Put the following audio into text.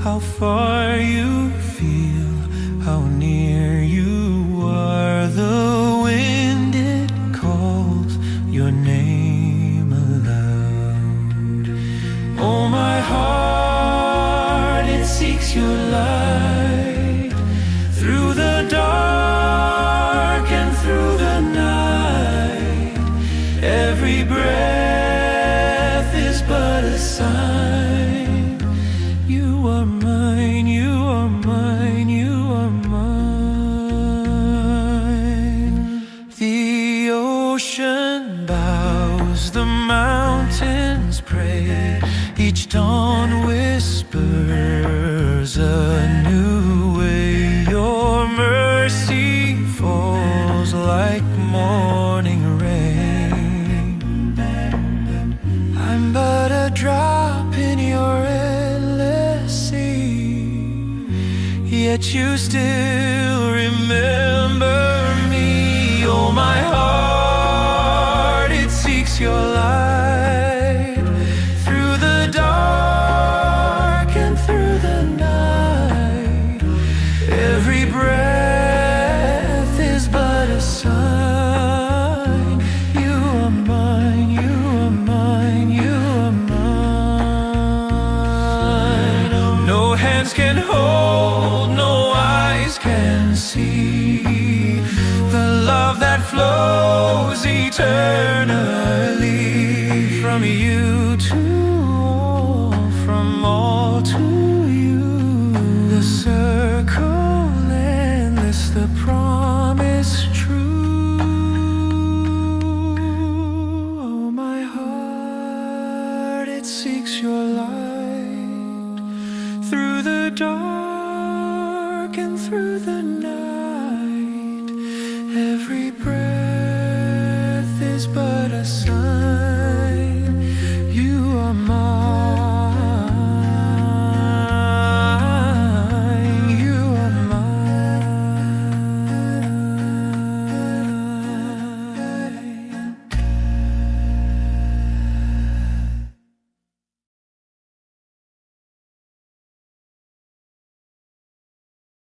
how far you feel, how near you are. The wind, it calls your name aloud. Oh, my heart, it seeks your light through the dark and through the night. Every breath is but a sign. You are mine, you are mine, you are mine. The ocean bows, the mountains pray, each dawn whispers a new way. Your mercy falls like morning rain. I'm but a drop in your endless sea, yet you still remember me. Oh, my heart, it seeks your light through the dark and through the night. Every breath is but a sign. You are mine, you are mine, you are mine. No hands can hold, no eyes can see the love that flows eternally from you to all, from all to you. The circle endless, the promise true. Oh, my heart, it seeks your light through the dark and through the